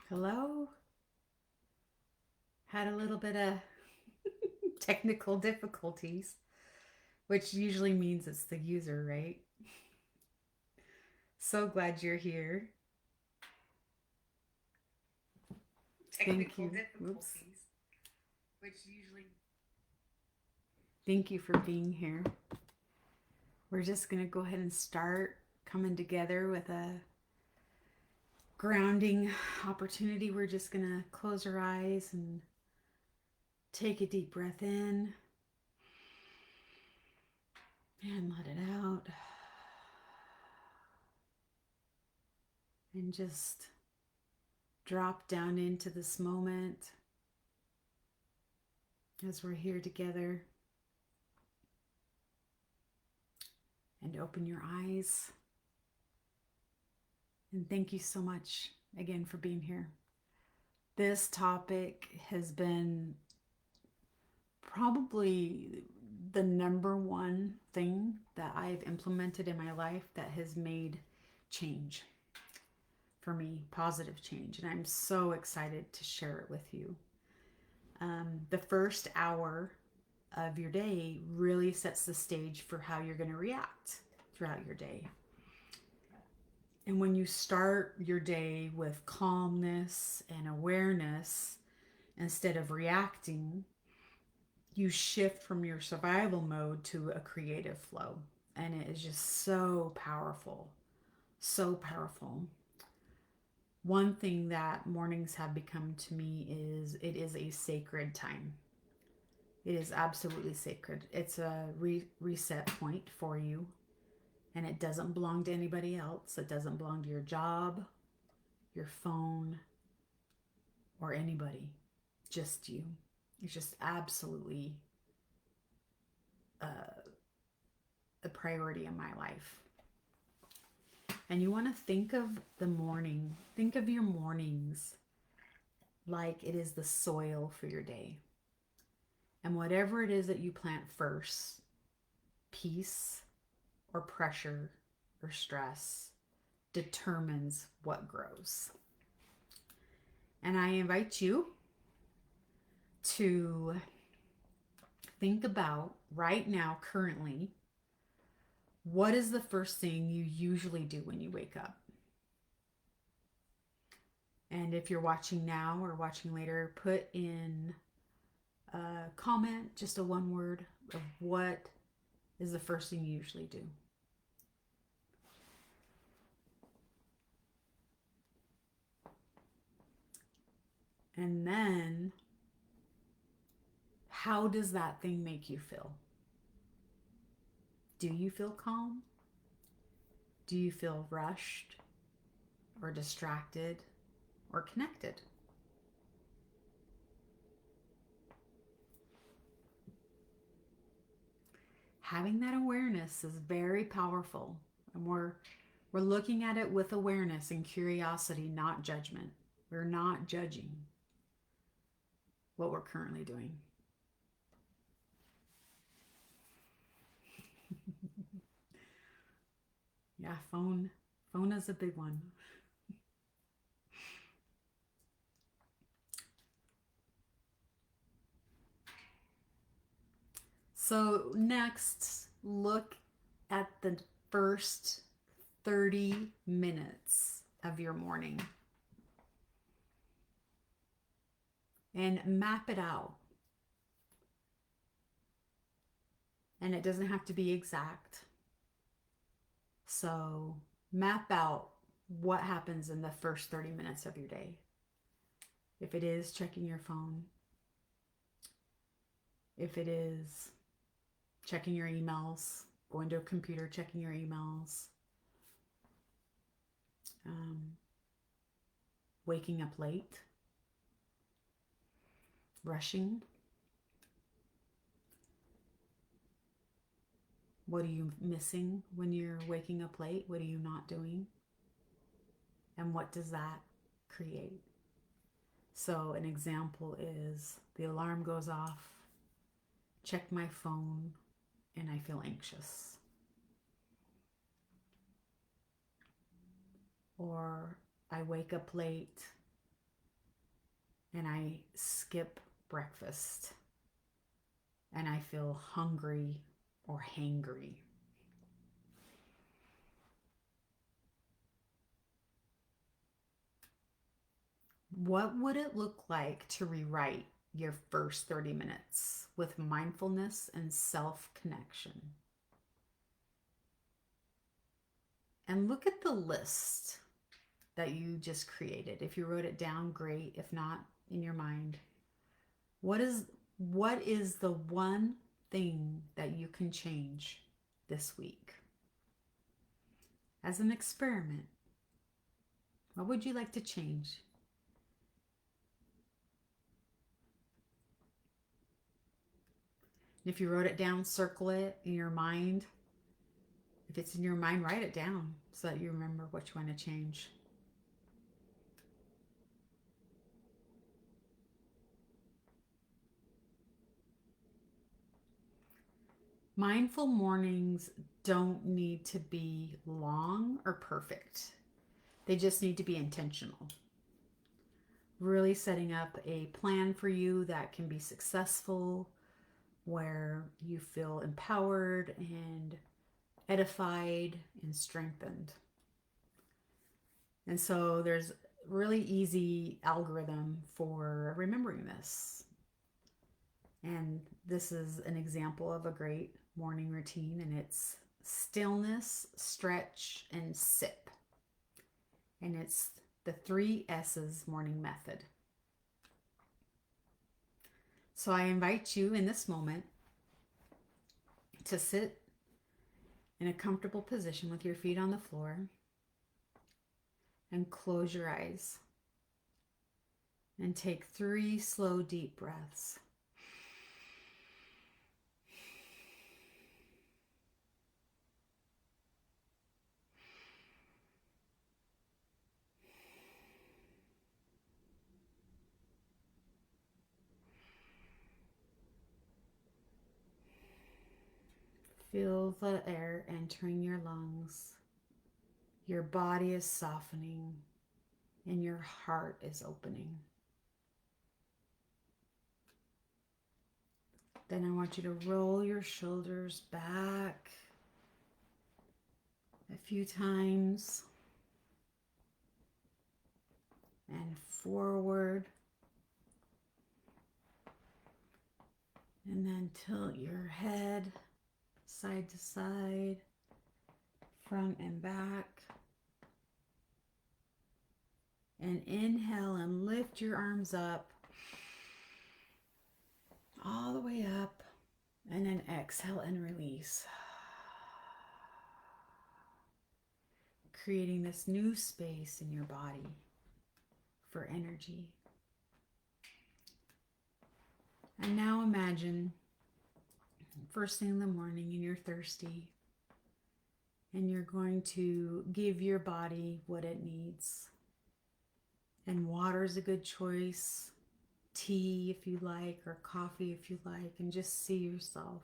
Hello. Had a little bit of technical difficulties, which usually means it's the user, right? So glad you're here. Thank Technical you. Oops. difficulties, which usually Thank you for being here. We're just going to go ahead and start coming together with a grounding opportunity. We're just going to close our eyes and take a deep breath in and let it out. And just drop down into this moment as we're here together. And open your eyes. And thank you so much again for being here. This topic has been probably the number one thing that I've implemented in my life that has made change for me, positive change. And I'm so excited to share it with you. The first hour of your day really sets the stage for how you're going to react throughout your day. And when you start your day with calmness and awareness instead of reacting, you shift from your survival mode to a creative flow. And it is just so powerful. So powerful. One thing that mornings have become to me is it is a sacred time. It is absolutely sacred. It's a reset point for you, and it doesn't belong to anybody else. It doesn't belong to your job, your phone, or anybody, just you. It's just absolutely a priority in my life. And you want to think of the morning, think of your mornings like it is the soil for your day. And whatever it is that you plant first, peace or pressure or stress, determines what grows. And I invite you to think about right now, currently, what is the first thing you usually do when you wake up? And if you're watching now or watching later, put in a comment, just a one word of what is the first thing you usually do. And then, how does that thing make you feel? Do you feel calm? Do you feel rushed or distracted or connected? Having that awareness is very powerful. And we're looking at it with awareness and curiosity, not judgment. We're not judging what we're currently doing. Yeah, phone is a big one. So next, look at the first 30 minutes of your morning and map it out. And it doesn't have to be exact. So map out what happens in the first 30 minutes of your day. If it is checking your phone, if it is checking your emails, going to a computer, checking your emails, um, waking up late, rushing. What are you missing when you're waking up late? What are you not doing? And what does that create? So, an example is the alarm goes off, check my phone, and I feel anxious. Or I wake up late and I skip breakfast and I feel hungry or hangry. What would it look like to rewrite your first 30 minutes with mindfulness and self connection? And look at the list that you just created. If you wrote it down, great. If not, in your mind, what is the one thing that you can change this week? As an experiment, what would you like to change? If you wrote it down, circle it in your mind. If it's in your mind, write it down so that you remember what you want to change. Mindful mornings don't need to be long or perfect. They just need to be intentional. Really setting up a plan for you that can be successful, where you feel empowered and edified and strengthened. And so there's really easy algorithm for remembering this. And this is an example of a great morning routine, and it's stillness, stretch, and sip. And it's the 3 S's morning method. So I invite you in this moment to sit in a comfortable position with your feet on the floor and close your eyes and take 3 slow, deep breaths. Feel the air entering your lungs. Your body is softening and your heart is opening. Then I want you to roll your shoulders back a few times and forward. And then tilt your head side to side, front and back. And inhale and lift your arms up, all the way up. And then exhale and release. Creating this new space in your body for energy. And now imagine first thing in the morning and you're thirsty and you're going to give your body what it needs. And water is a good choice, tea if you like, or coffee if you like, and just see yourself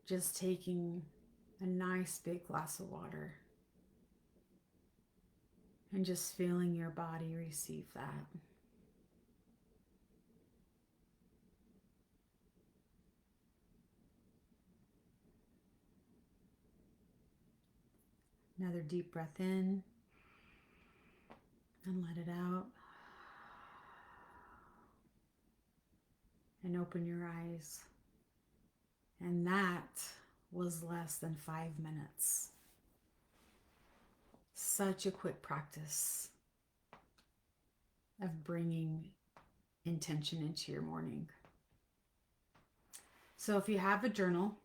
just taking a nice big glass of water and just feeling your body receive that. Another deep breath in and let it out. And open your eyes. And that was less than 5 minutes. Such a quick practice of bringing intention into your morning. So if you have a journal,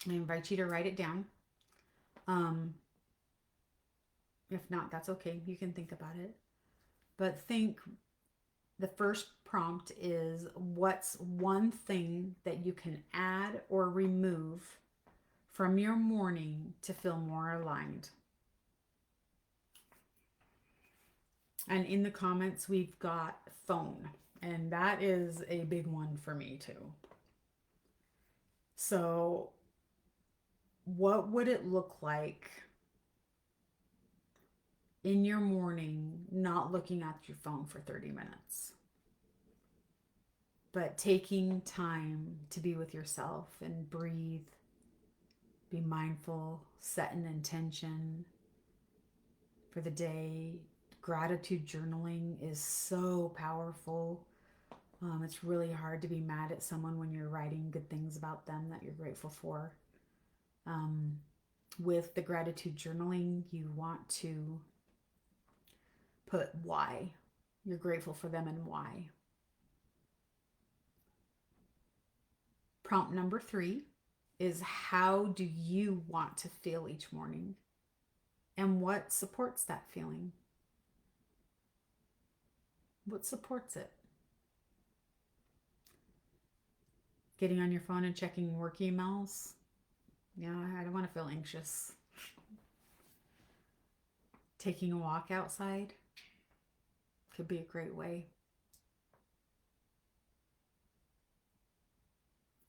I invite you to write it down. If not, that's okay. You can think about it. But think, the first prompt is, what's one thing that you can add or remove from your morning to feel more aligned? And in the comments, we've got phone. And that is a big one for me too. So what would it look like in your morning not looking at your phone for 30 minutes, but taking time to be with yourself and breathe, be mindful, set an intention for the day. Gratitude journaling is so powerful. It's really hard to be mad at someone when you're writing good things about them that you're grateful for. Um, with the gratitude journaling, you want to put why you're grateful for them and why. Prompt number 3 is, how do you want to feel each morning? And what supports that feeling? What supports it? Getting on your phone and checking work emails? Yeah, I don't want to feel anxious. Taking a walk outside could be a great way.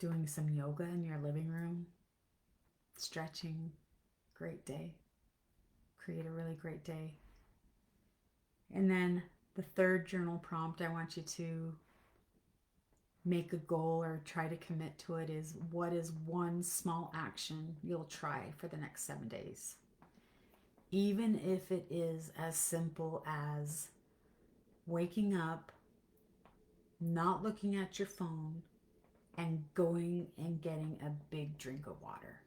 Doing some yoga in your living room, stretching, great day. Create a really great day. And then the third journal prompt I want you to make a goal or try to commit to it is, what is one small action you'll try for the next 7 days? Even if it is as simple as waking up, not looking at your phone, and going and getting a big drink of water.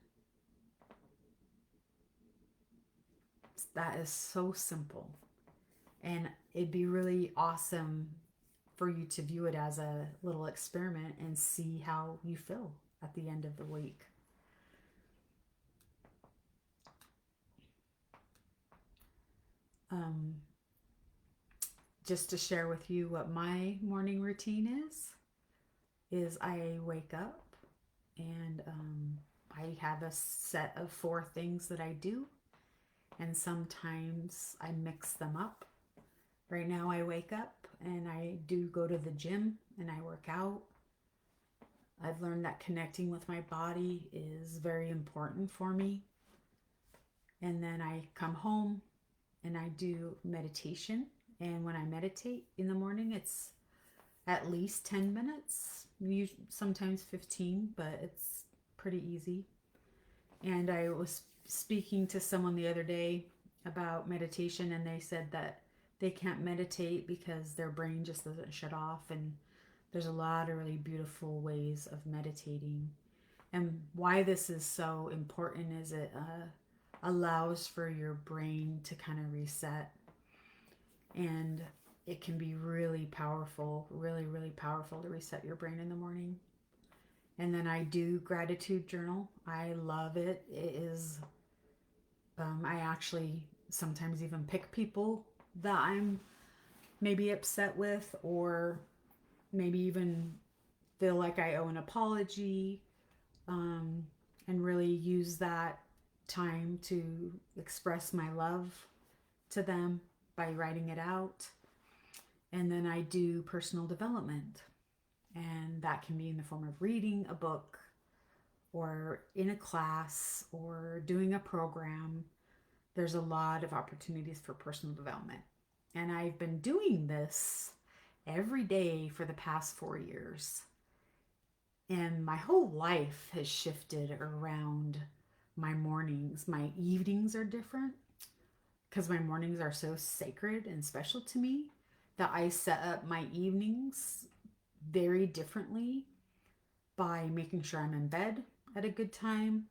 That is so simple. And it'd be really awesome for you to view it as a little experiment and see how you feel at the end of the week. Just to share with you what my morning routine is I wake up and I have a set of 4 things that I do, and sometimes I mix them up. Right now I wake up and I do go to the gym and I work out. I've learned that connecting with my body is very important for me. And then I come home and I do meditation. And when I meditate in the morning, it's at least 10 minutes, sometimes 15, but it's pretty easy. And I was speaking to someone the other day about meditation, and they said that they can't meditate because their brain just doesn't shut off. And there's a lot of really beautiful ways of meditating. And why this is so important is it allows for your brain to kind of reset. And it can be really powerful, really, really powerful to reset your brain in the morning. And then I do gratitude journal. I love it. It is, I actually sometimes even pick people that I'm maybe upset with, or maybe even feel like I owe an apology, and really use that time to express my love to them by writing it out. And then I do personal development, and that can be in the form of reading a book or in a class or doing a program. There's a lot of opportunities for personal development. And I've been doing this every day for the past 4 years. And my whole life has shifted around my mornings. My evenings are different because my mornings are so sacred and special to me that I set up my evenings very differently by making sure I'm in bed at a good time,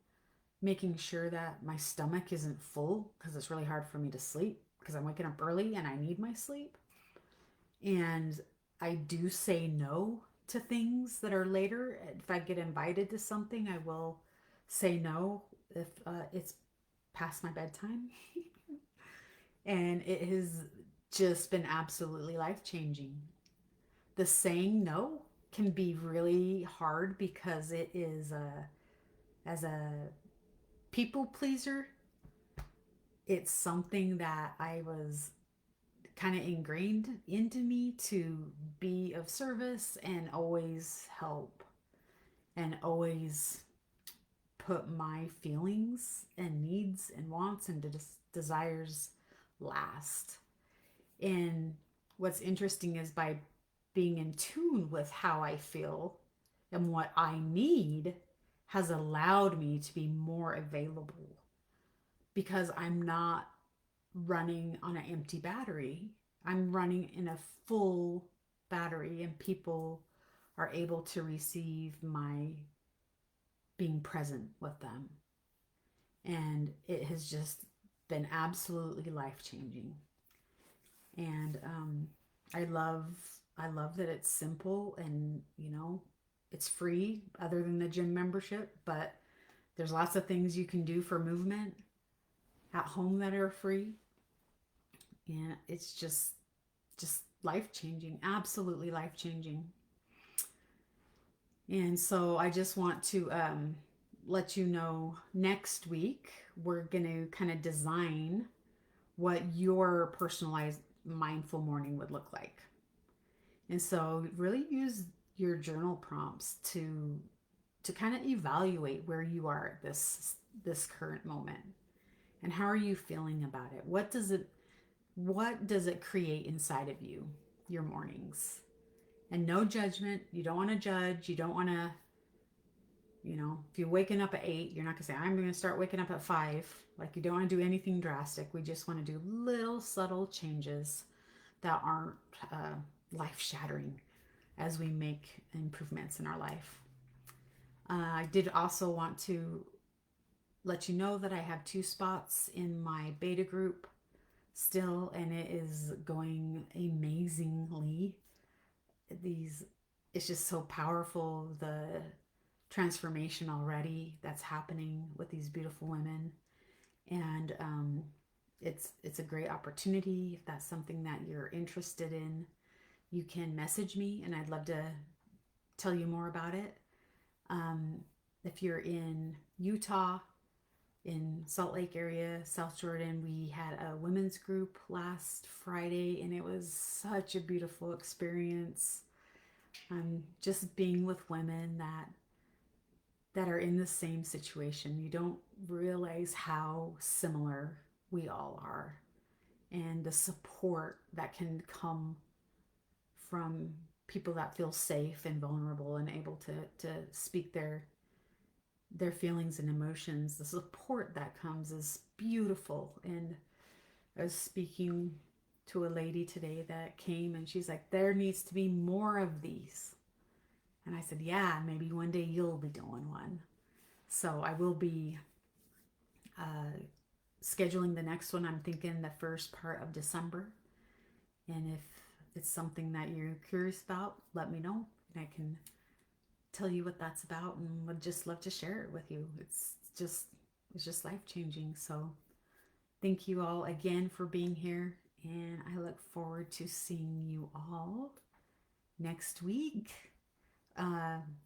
making sure that my stomach isn't full, because it's really hard for me to sleep because I'm waking up early and I need my sleep. And I do say no to things that are later. If I get invited to something, I will say no if it's past my bedtime. And it has just been absolutely life-changing. The saying no can be really hard because it is as a people pleaser, it's something that I was kind of ingrained into me to be of service and always help and always put my feelings and needs and wants and desires last. And what's interesting is by being in tune with how I feel and what I need has allowed me to be more available because I'm not running on an empty battery. I'm running in a full battery, and people are able to receive my being present with them. And it has just been absolutely life changing. And I love that it's simple, and it's free other than the gym membership, but there's lots of things you can do for movement at home that are free. And it's just life changing, absolutely life changing. And so I just want to let you know next week we're going to kind of design what your personalized mindful morning would look like. And so really use your journal prompts to kind of evaluate where you are at this current moment. And how are you feeling about it? What does it create inside of you, your mornings? And no judgment. You don't want to judge. You don't want to, if you're waking up at 8, you're not going to say, I'm going to start waking up at 5. Like, you don't want to do anything drastic. We just want to do little subtle changes that aren't life shattering as we make improvements in our life. I did also want to let you know that I have 2 spots in my beta group still, and it is going amazingly. It's just so powerful, the transformation already that's happening with these beautiful women. And it's a great opportunity. If that's something that you're interested in, you can message me, and I'd love to tell you more about it. If you're in Utah, in Salt Lake area, South Jordan, we had a women's group last Friday, and it was such a beautiful experience. Just being with women that are in the same situation. You don't realize how similar we all are, and the support that can come from people that feel safe and vulnerable and able to speak their feelings and emotions. The support that comes is beautiful. And I was speaking to a lady today that came, and she's like, there needs to be more of these. And I said, yeah, maybe one day you'll be doing one. So I will be scheduling the next one. I'm thinking the first part of December. And if it's something that you're curious about, let me know, and I can tell you what that's about, and would just love to share it with you. It's just life changing. So thank you all again for being here, and I look forward to seeing you all next week.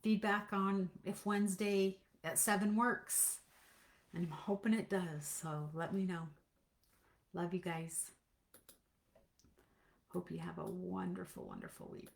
Feedback on if Wednesday at 7 works. I'm hoping it does, so let me know. Love you guys. Hope you have a wonderful, wonderful week.